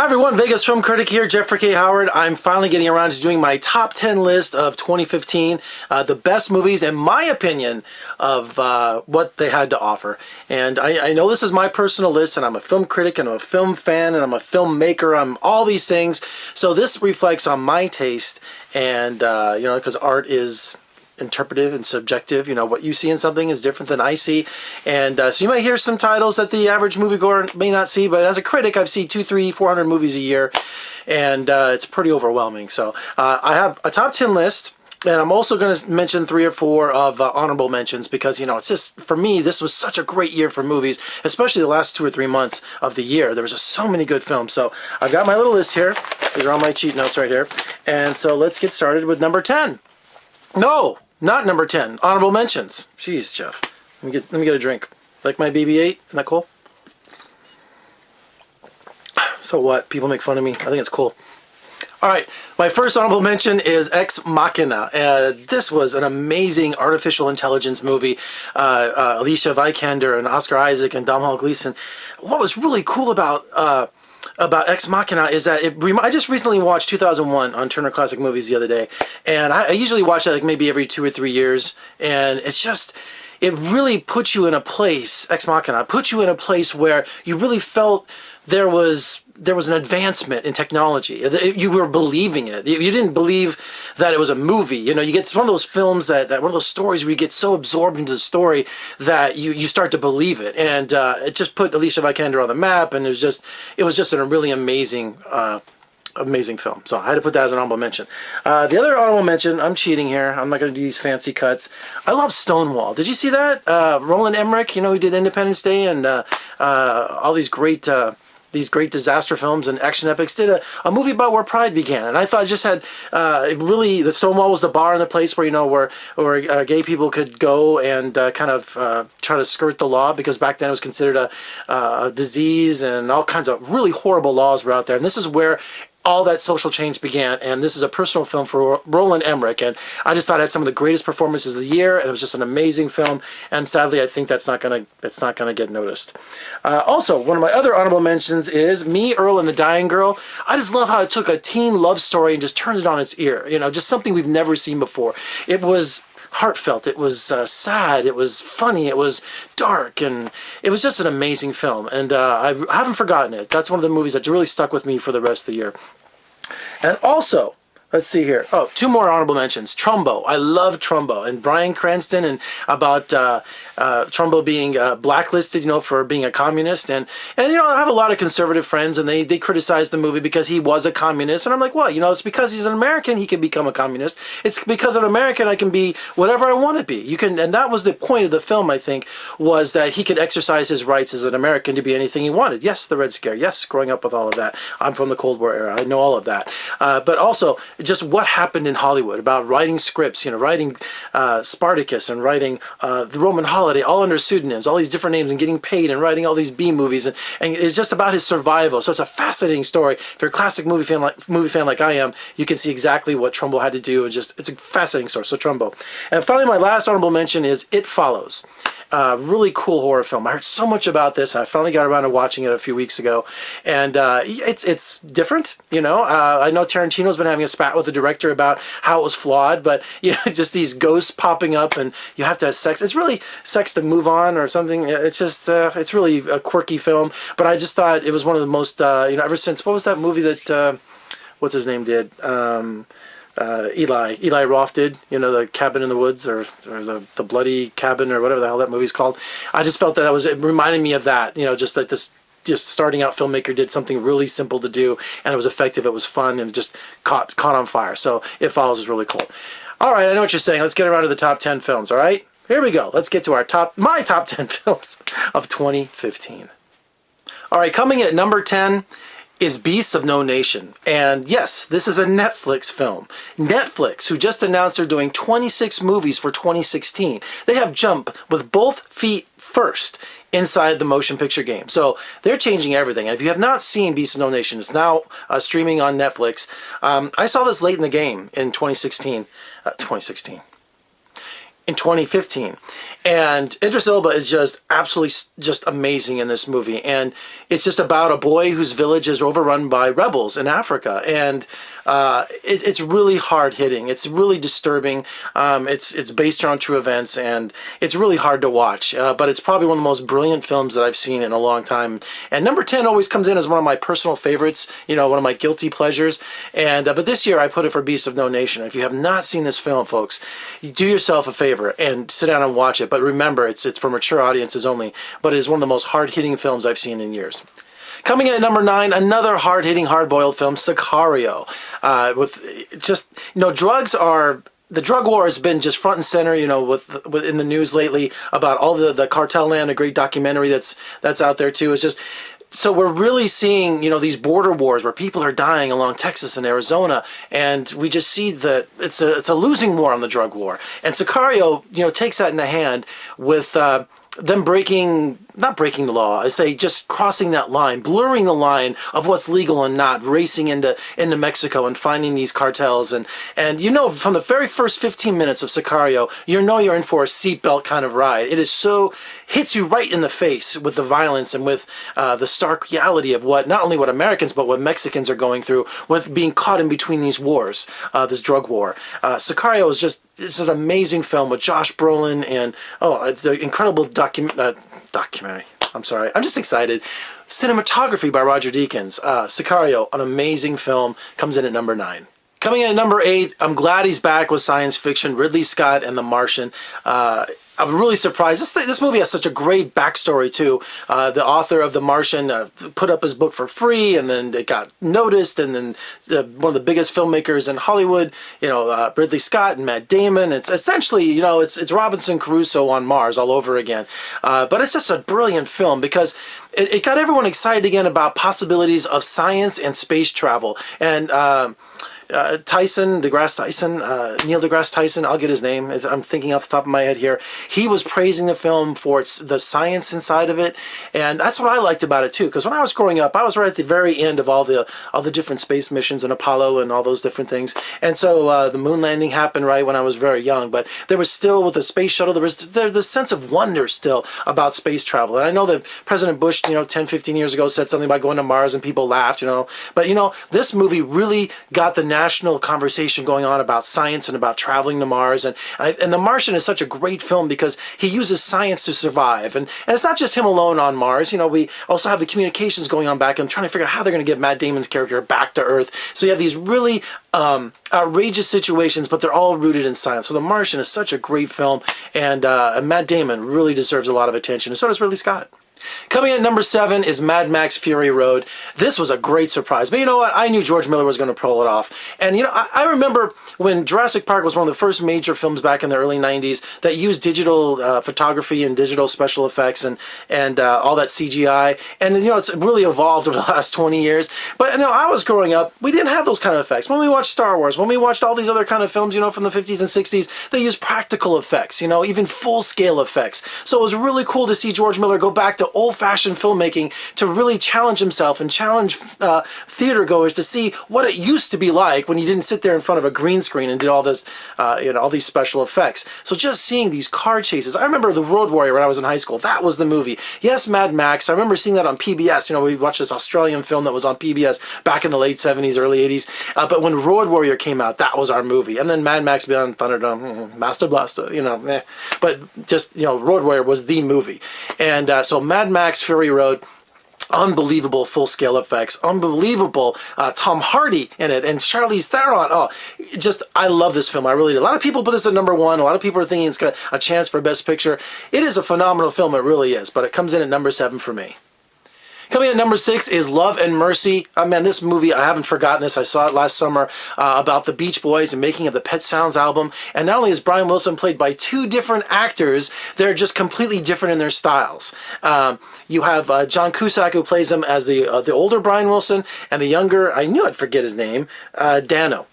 Hi everyone, Vegas Film Critic here, Jeffrey K. Howard. I'm finally getting around to doing my top 10 list of 2015, the best movies, in my opinion, of what they had to offer. And I know this is my personal list, and I'm a film critic, and I'm a film fan, and I'm a filmmaker, I'm all these things. So this reflects on my taste, and, you know, because art is interpretive and subjective. You know, what you see in something is different than I see, and so you might hear some titles that the average moviegoer may not see, but as a critic I've seen 200, 300, 400 movies a year, and it's pretty overwhelming. So I have a top 10 list, and I'm also going to mention 3 or 4 of honorable mentions, because, you know, it's just, for me, this was such a great year for movies, especially the last 2 or 3 months of the year. There was just so many good films. So I've got my little list here. These are all my cheat notes right here, and so let's get started with number 10. No, not number 10. Honorable mentions. Jeez, Jeff. Let me get a drink. Like my BB-8? Isn't that cool? So what? People make fun of me. I think it's cool. Alright, my first honorable mention is Ex Machina. This was an amazing artificial intelligence movie. Alicia Vikander and Oscar Isaac and Domhnall Gleeson. What was really cool about Ex Machina is that I just recently watched 2001 on Turner Classic Movies the other day, and I usually watch that like maybe every 2 or 3 years, and it's just, it really puts you in a place, Ex Machina, puts you in a place where you really felt there was an advancement in technology. You were believing it. You didn't believe that it was a movie. You know, you get, it's one of those films that one of those stories where you get so absorbed into the story that you start to believe it. And it just put Alicia Vikander on the map, and it was just a really amazing film. So I had to put that as an honorable mention. The other honorable mention, I'm cheating here. I'm not going to do these fancy cuts. I love Stonewall. Did you see that? Roland Emmerich, you know, who did Independence Day and all these great disaster films and action epics, did a movie about where pride began. And I thought it just had, really, the Stonewall was the bar in the place where, you know, where gay people could go and kind of try to skirt the law, because back then it was considered a disease, and all kinds of really horrible laws were out there. And this is where all that social change began, and this is a personal film for Roland Emmerich, and I just thought it had some of the greatest performances of the year, and it was just an amazing film, and sadly I think that's not gonna get noticed. Also, one of my other honorable mentions is Me, Earl, and the Dying Girl. I just love how it took a teen love story and just turned it on its ear, you know, just something we've never seen before. It was heartfelt, it was sad, it was funny, it was dark, and it was just an amazing film, and I haven't forgotten it. That's one of the movies that really stuck with me for the rest of the year. And also, let's see here. Oh, 2 more honorable mentions. Trumbo. I love Trumbo. And Bryan Cranston, and about Trumbo being blacklisted, you know, for being a communist. And you know, I have a lot of conservative friends, and they criticize the movie because he was a communist. And I'm like, well, you know, it's because he's an American, he can become a communist. It's because I'm an American, I can be whatever I want to be. You can, and that was the point of the film, I think, was that he could exercise his rights as an American to be anything he wanted. Yes, the Red Scare. Yes, growing up with all of that. I'm from the Cold War era. I know all of that. But also, just what happened in Hollywood about writing scripts, you know, writing Spartacus, and writing The Roman Holiday, all under pseudonyms, all these different names, and getting paid, and writing all these B movies, and it's just about his survival. So it's a fascinating story. If you're a classic movie fan like I am, you can see exactly what Trumbo had to do, and just, it's a fascinating story. So Trumbo. And finally, my last honorable mention is It Follows. Really cool horror film. I heard so much about this, and I finally got around to watching it a few weeks ago, and it's different, you know. I know Tarantino's been having a spat with the director about how it was flawed, but, you know, just these ghosts popping up, and you have to have sex. It's really sex to move on or something. It's just, it's really a quirky film, but I just thought it was one of the most, you know, ever since, what was that movie that, what's his name did? Eli Roth did, you know, The Cabin in the Woods, or the Bloody Cabin, or whatever the hell that movie's called. I just felt that it reminded me of that, you know, just like this just starting out filmmaker did something really simple to do, and it was effective, it was fun, and it just caught on fire. So It Follows is really cool. All right, I know what you're saying. Let's get around to the top 10 films, all right? Here we go. Let's get to my top 10 films of 2015. All right, coming at number 10 is Beasts of No Nation. And yes, this is a Netflix film. Netflix, who just announced they're doing 26 movies for 2016. They have jumped with both feet first inside the motion picture game. So they're changing everything. And if you have not seen Beasts of No Nation, it's now streaming on Netflix. I saw this late in the game in 2015. And Idris Elba is just absolutely just amazing in this movie. And it's just about a boy whose village is overrun by rebels in Africa. And it's really hard hitting. It's really disturbing. It's based on true events, and it's really hard to watch. But it's probably one of the most brilliant films that I've seen in a long time. And number 10 always comes in as one of my personal favorites. You know, one of my guilty pleasures. And but this year I put it for Beasts of No Nation. If you have not seen this film, folks, do yourself a favor and sit down and watch it. But remember, it's for mature audiences only. But it is one of the most hard-hitting films I've seen in years. Coming in at number 9, another hard-hitting, hard-boiled film, Sicario. With just, you know, the drug war has been just front and center, you know, with in the news lately about all the cartel land, a great documentary that's out there too. It's just, so we're really seeing, you know, these border wars where people are dying along Texas and Arizona, and we just see that it's a losing war on the drug war. And Sicario, you know, takes that in the hand with them not breaking the law, I say just crossing that line, blurring the line of what's legal and not, racing into Mexico and finding these cartels. And you know, from the very first 15 minutes of Sicario, you know you're in for a seatbelt kind of ride. It is so, hits you right in the face with the violence and with the stark reality of not only what Americans, but what Mexicans are going through with being caught in between these wars, this drug war. Sicario is just, it's an amazing film with Josh Brolin and, it's the incredible documentary. I'm sorry. I'm just excited. Cinematography by Roger Deakins. Sicario, an amazing film, comes in at number 9. Coming in at number 8, I'm glad he's back with science fiction, Ridley Scott and The Martian. I'm really surprised. This movie has such a great backstory too. The author of The Martian put up his book for free, and then it got noticed, and then one of the biggest filmmakers in Hollywood, you know, Ridley Scott and Matt Damon. It's essentially, you know, it's Robinson Crusoe on Mars all over again. But it's just a brilliant film because it got everyone excited again about possibilities of science and space travel. And Neil deGrasse Tyson, I'll get his name, I'm thinking off the top of my head here. He was praising the film for the science inside of it, and that's what I liked about it too, because when I was growing up, I was right at the very end of all the different space missions and Apollo and all those different things, and so the moon landing happened right when I was very young, but there was still, with the space shuttle, there's the sense of wonder still about space travel. And I know that President Bush, you know, 10, 15 years ago said something about going to Mars and people laughed, you know, but you know, this movie really got the national conversation going on about science and about traveling to Mars. And The Martian is such a great film because he uses science to survive. And it's not just him alone on Mars. You know, we also have the communications going on back and trying to figure out how they're going to get Matt Damon's character back to Earth. So you have these really outrageous situations, but they're all rooted in science. So The Martian is such a great film, and Matt Damon really deserves a lot of attention, and so does Ridley Scott. Coming in at number 7 is Mad Max Fury Road. This was a great surprise. But you know what? I knew George Miller was going to pull it off. And you know, I remember when Jurassic Park was one of the first major films back in the early 90s that used digital photography and digital special effects and all that CGI. And you know, it's really evolved over the last 20 years. But you know, I was growing up, we didn't have those kind of effects. When we watched Star Wars, when we watched all these other kind of films, you know, from the 50s and 60s, they used practical effects, you know, even full-scale effects. So it was really cool to see George Miller go back to old-fashioned filmmaking to really challenge himself and challenge theater goers to see what it used to be like when you didn't sit there in front of a green screen and did all this, you know, all these special effects. So just seeing these car chases. I remember The Road Warrior when I was in high school. That was the movie. Yes, Mad Max. I remember seeing that on PBS. You know, we watched this Australian film that was on PBS back in the late 70s, early 80s. But when Road Warrior came out, that was our movie. And then Mad Max Beyond Thunderdome, Master Blaster, you know, But just, you know, Road Warrior was the movie. And so Mad Max Fury Road, unbelievable full-scale effects, unbelievable Tom Hardy in it, and Charlize Theron. Oh, just, I love this film. I really do. A lot of people put this at number 1. A lot of people are thinking it's got a chance for Best Picture. It is a phenomenal film. It really is. But it comes in at number 7 for me. Coming at number 6 is Love and Mercy. Man, this movie, I haven't forgotten this. I saw it last summer about the Beach Boys and making of the Pet Sounds album. And not only is Brian Wilson played by 2 different actors, they're just completely different in their styles. You have John Cusack, who plays him as the older Brian Wilson, and the younger, I knew I'd forget his name, Dano.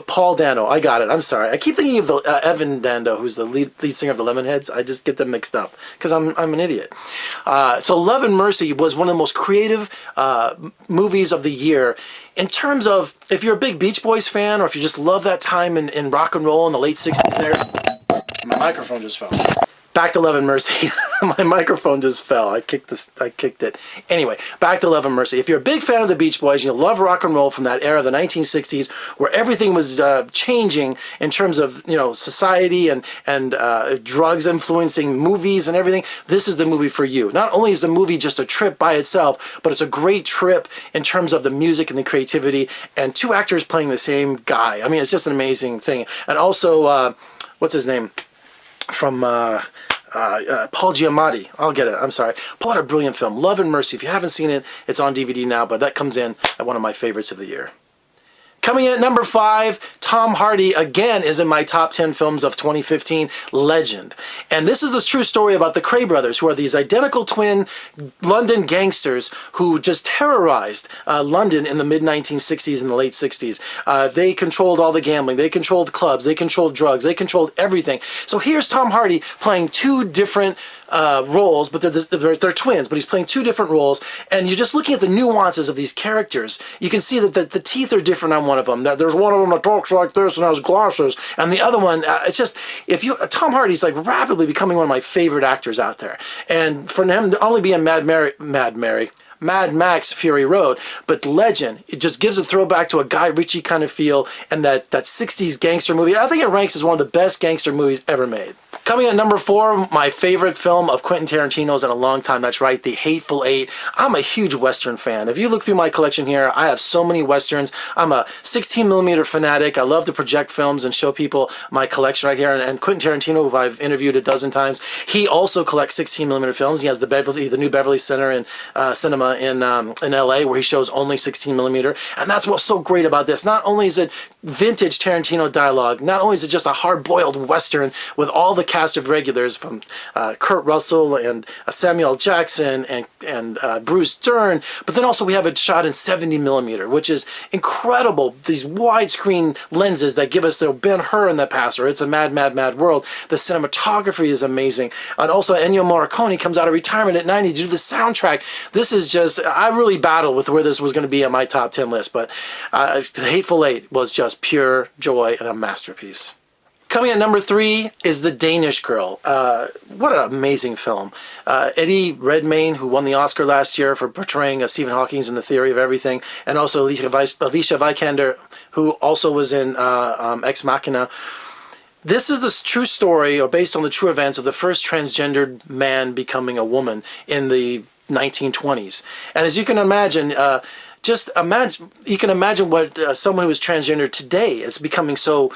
Paul Dano. I got it. I'm sorry. I keep thinking of the Evan Dando, who's the lead singer of the Lemonheads. I just get them mixed up because I'm an idiot. So Love and Mercy was one of the most creative movies of the year. In terms of, if you're a big Beach Boys fan, or if you just love that time in rock and roll in the late 60s there, My microphone just fell. Back to Love and Mercy. My microphone just fell. I kicked it. Anyway, back to Love and Mercy. If you're a big fan of the Beach Boys and you love rock and roll from that era, the 1960s, where everything was changing in terms of, you know, society and drugs influencing movies and everything, this is the movie for you. Not only is the movie just a trip by itself, but it's a great trip in terms of the music and the creativity and two actors playing the same guy. I mean, it's just an amazing thing. And also, what's his name? From Paul Giamatti. I'll get it. I'm sorry. What a brilliant film. Love and Mercy. If you haven't seen it, it's on DVD now, but that comes in at one of my favorites of the year. Coming in at number 5, Tom Hardy, again, is in my top 10 films of 2015, Legend. And this is the true story about the Kray brothers, who are these identical twin London gangsters who just terrorized London in the mid-1960s and the late 60s. They controlled all the gambling. They controlled clubs. They controlled drugs. They controlled everything. So here's Tom Hardy playing two different roles, but they're twins, but he's playing two different roles, and you're just looking at the nuances of these characters. You can see that the teeth are different on one of them. There's one of them that talks like this and has glasses, and the other one, it's just, Tom Hardy's like rapidly becoming one of my favorite actors out there. And for him to only be in Mad Max Fury Road, but Legend, it just gives a throwback to a Guy Ritchie kind of feel, and that 60s gangster movie. I think it ranks as one of the best gangster movies ever made. Coming at number 4, my favorite film of Quentin Tarantino's in a long time. That's right, The Hateful Eight. I'm a huge Western fan. If you look through my collection here, I have so many Westerns. I'm a 16mm fanatic. I love to project films and show people my collection right here. And Quentin Tarantino, who I've interviewed a dozen times, he also collects 16mm films. He has the new Beverly Center in cinema in LA, where he shows only 16mm. And that's what's so great about this. Not only is it vintage Tarantino dialogue, not only is it just a hard-boiled Western with all the cast of regulars from Kurt Russell and Samuel Jackson and Bruce Dern, but then also we have it shot in 70mm, which is incredible. These widescreen lenses that give us the Ben-Hur in the past, or It's a Mad, Mad, Mad World. The cinematography is amazing. And also Ennio Morricone comes out of retirement at 90 to do the soundtrack. This is just, I really battled with where this was going to be on my top 10 list, but The Hateful Eight was just pure joy and a masterpiece. Coming at number 3 is The Danish Girl. What an amazing film. Eddie Redmayne, who won the Oscar last year for portraying Stephen Hawking in The Theory of Everything, and also Alicia Vikander, who also was in Ex Machina. This is the true story, or based on the true events, of the first transgendered man becoming a woman in the 1920s. And as you can imagine, you can imagine what someone who is transgender today is becoming so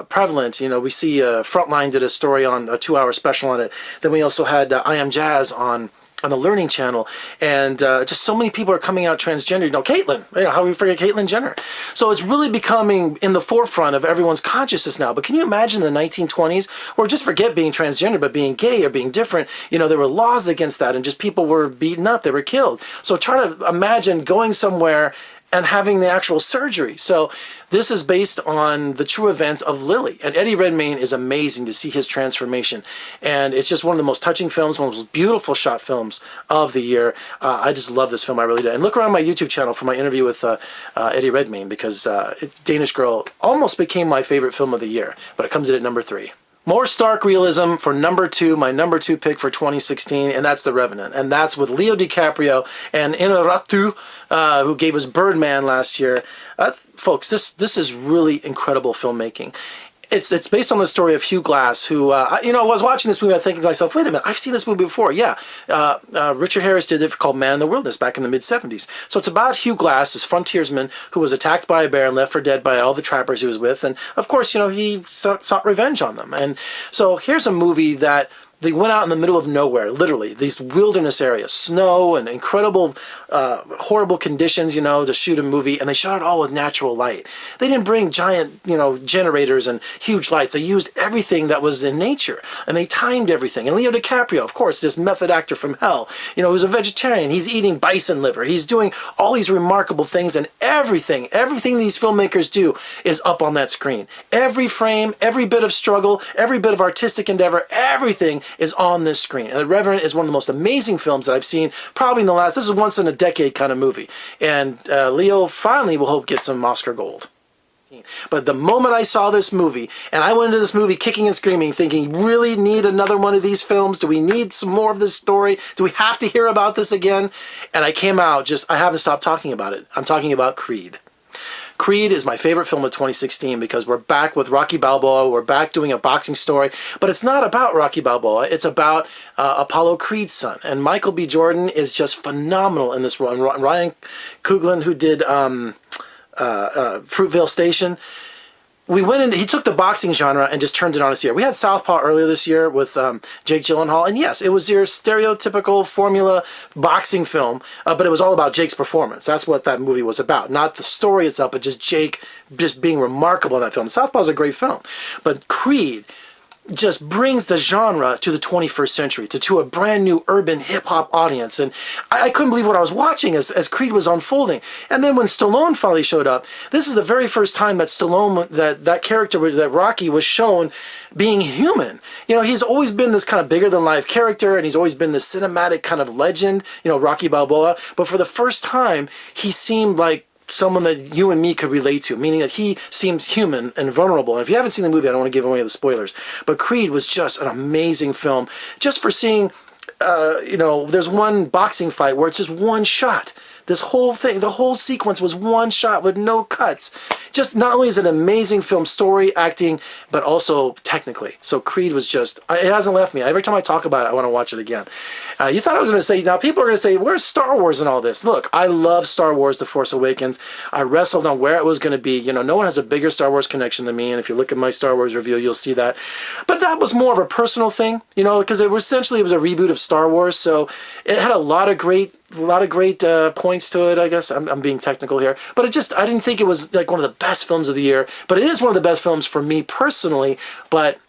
prevalent. You know, we see Frontline did a story on a 2-hour special on it. Then we also had I Am Jazz on the Learning Channel, and just so many people are coming out transgender. You know, Caitlyn, how we forget Caitlyn Jenner. So it's really becoming in the forefront of everyone's consciousness now. But can you imagine the 1920s, or just forget being transgender, but being gay or being different? You know, there were laws against that, and just people were beaten up, they were killed. So try to imagine going somewhere and having the actual surgery. So this is based on the true events of Lily. And Eddie Redmayne is amazing to see his transformation. And it's just one of the most touching films, one of the most beautiful shot films of the year. I just love this film, I really do. And look around my YouTube channel for my interview with Eddie Redmayne, because Danish Girl almost became my favorite film of the year, but it comes in at number 3. More stark realism for number 2, my number 2 pick for 2016, and that's The Revenant. And that's with Leo DiCaprio and Inarritu, who gave us Birdman last year. Folks, this is really incredible filmmaking. It's based on the story of Hugh Glass, who, I was watching this movie, I thinking to myself, wait a minute, I've seen this movie before. Yeah, Richard Harris did it called Man in the Wilderness back in the mid-70s. So it's about Hugh Glass, this frontiersman who was attacked by a bear and left for dead by all the trappers he was with. And, of course, he sought revenge on them. And so here's a movie that they went out in the middle of nowhere, literally, these wilderness areas, snow and incredible, horrible conditions, to shoot a movie, and they shot it all with natural light. They didn't bring giant, generators and huge lights. They used everything that was in nature, and they timed everything. And Leo DiCaprio, of course, this method actor from hell, who's a vegetarian. He's eating bison liver. He's doing all these remarkable things, and everything these filmmakers do is up on that screen. Every frame, every bit of struggle, every bit of artistic endeavor, everything is on this screen. And The Revenant is one of the most amazing films that I've seen probably in the last, this is once in a decade kind of movie. And Leo finally will hope get some Oscar gold. But the moment I saw this movie, and I went into this movie kicking and screaming, thinking, really need another one of these films? Do we need some more of this story? Do we have to hear about this again? And I came out I haven't stopped talking about it. I'm talking about Creed. Creed is my favorite film of 2016 because we're back with Rocky Balboa. We're back doing a boxing story, but it's not about Rocky Balboa. It's about Apollo Creed's son. And Michael B. Jordan is just phenomenal in this role. And Ryan Coogler, who did Fruitvale Station, he took the boxing genre and just turned it on its ear. We had Southpaw earlier this year with Jake Gyllenhaal, and yes, it was your stereotypical formula boxing film, but it was all about Jake's performance. That's what that movie was about. Not the story itself, but just Jake just being remarkable in that film. Southpaw is a great film, but Creed just brings the genre to the 21st century, to a brand new urban hip-hop audience. And I couldn't believe what I was watching as Creed was unfolding. And then when Stallone finally showed up, this is the very first time that Stallone, that character, that Rocky, was shown being human. You know, he's always been this kind of bigger-than-life character, and he's always been this cinematic kind of legend, you know, Rocky Balboa. But for the first time, he seemed like someone that you and me could relate to, meaning that he seemed human and vulnerable. And if you haven't seen the movie, I don't want to give away the spoilers, but Creed was just an amazing film just for seeing, you know, there's one boxing fight where it's just one shot. This whole thing, the whole sequence was one shot with no cuts. Just not only is it an amazing film, story, acting, but also technically. So Creed was just, it hasn't left me. Every time I talk about it, I want to watch it again. You thought I was going to say, now people are going to say, where's Star Wars and all this? Look, I love Star Wars The Force Awakens. I wrestled on where it was going to be. You know, no one has a bigger Star Wars connection than me, and if you look at my Star Wars review, you'll see that. But that was more of a personal thing, you know, because it was a reboot of Star Wars, so it had a lot of great points to it. I guess I'm being technical here, but I didn't think it was like one of the best films of the year, but it is one of the best films for me personally. But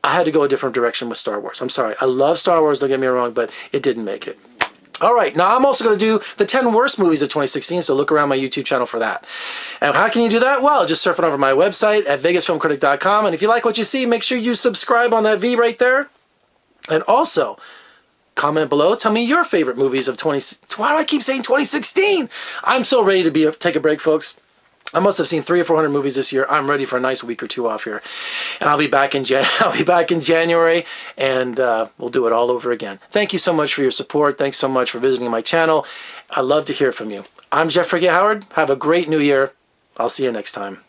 I had to go a different direction with Star Wars. I'm sorry. I love Star Wars, don't get me wrong, but it didn't make it. All right, now I'm also going to do the 10 worst movies of 2016, so look around my YouTube channel for that. And how can you do that? Well, just surf on over my website at vegasfilmcritic.com, and if you like what you see, make sure you subscribe on that V right there. And also, comment below. Tell me your favorite movies of Why do I keep saying 2016? I'm so ready to take a break, folks. I must have seen 300 or 400 movies this year. I'm ready for a nice week or two off here, and I'll be back in January, and we'll do it all over again. Thank you so much for your support. Thanks so much for visiting my channel. I love to hear from you. I'm Jeffrey Howard. Have a great new year. I'll see you next time.